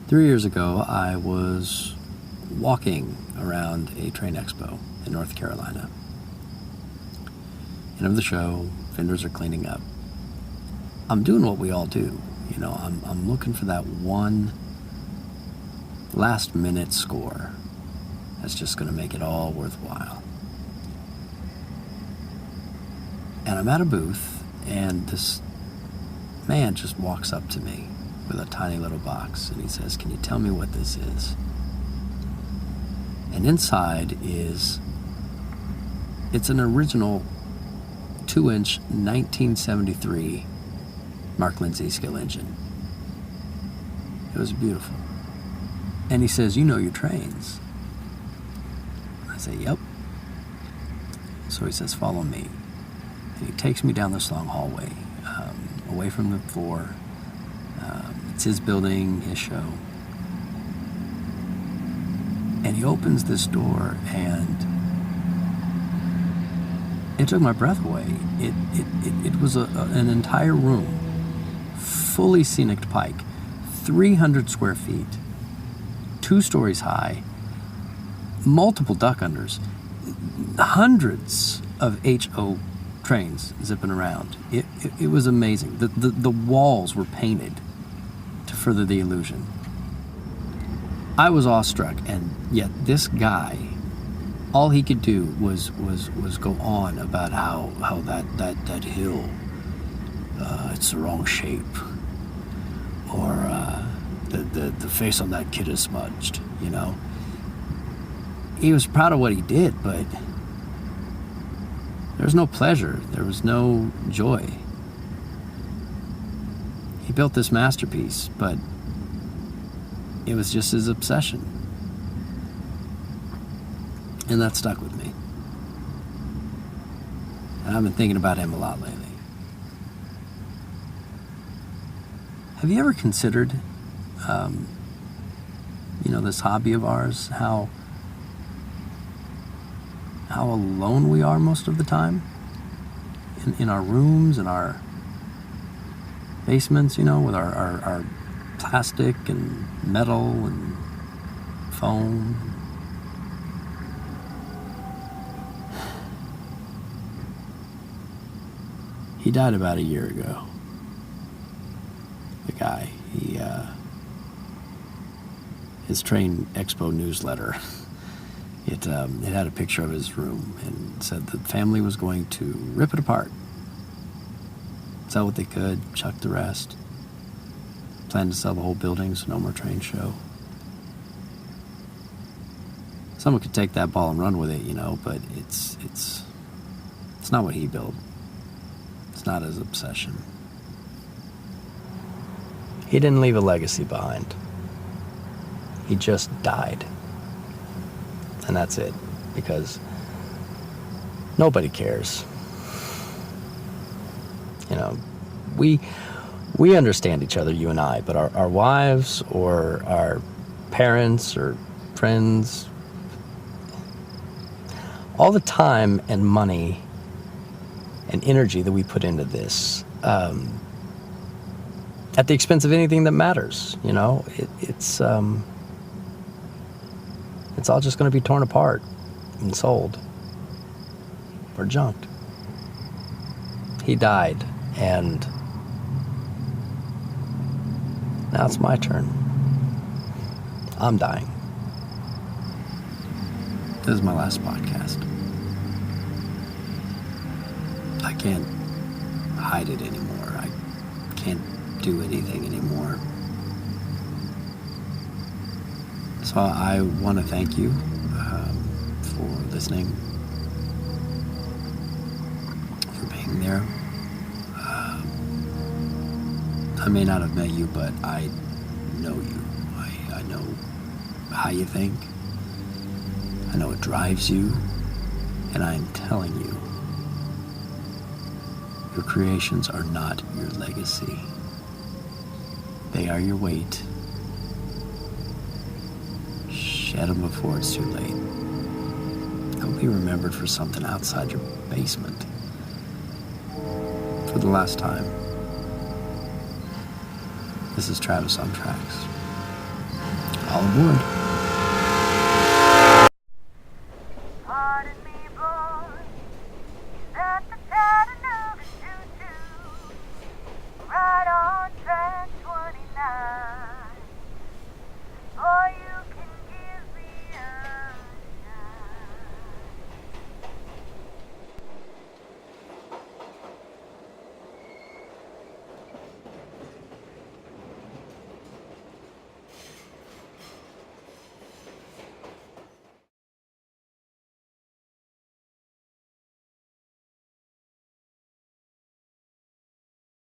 3 years ago, I was walking around a train expo in North Carolina. End of the show, vendors are cleaning up. I'm doing what we all do. You know, I'm looking for that one last minute score that's just going to make it all worthwhile. And I'm at a booth, and this man just walks up to me with a tiny little box, and he says, "Can you tell me what this is?" And inside it's an original 2-inch 1973 Mark Lindsay scale engine. It was beautiful. And he says, "You know your trains?" I say, "Yep." So he says, "Follow me." And he takes me down this long hallway, away from the floor. It's his building, his show. And he opens this door, and it took my breath away. It was an entire room, fully scenic pike, 300 square feet, 2 stories high, multiple duck unders, hundreds of HO trains zipping around. It was amazing. The walls were painted to further the illusion. I was awestruck, and yet this guy, all he could do was go on about how that hill, it's the wrong shape, or the face on that kid is smudged. You know, he was proud of what he did, but there was no pleasure. There was no joy. He built this masterpiece, but it was just his obsession. And that stuck with me. And I've been thinking about him a lot lately. Have you ever considered, this hobby of ours, how alone we are most of the time? In our rooms, in our basements, with our plastic and metal and foam. He died about a year ago. The guy, his Train Expo newsletter, it had a picture of his room and said the family was going to rip it apart, sell what they could, chuck the rest. Plan to sell the whole building, so no more train show. Someone could take that ball and run with it, but it's not what he built. It's not his obsession. He didn't leave a legacy behind. He just died. And that's it, because nobody cares. We understand each other, you and I, but our wives or our parents or friends, all the time and money and energy that we put into this, at the expense of anything that matters, it's all just going to be torn apart and sold or junked. He died, and now it's my turn. I'm dying. This is my last podcast. I can't hide it anymore. I can't do anything anymore. So I want to thank you for listening, for being there. I may not have met you, but I know you. I know how you think. I know what drives you. And I am telling you, your creations are not your legacy. They are your weight. Shed them before it's too late. They'll be remembered for something outside your basement. For the last time. This is Travis on Tracks. All aboard.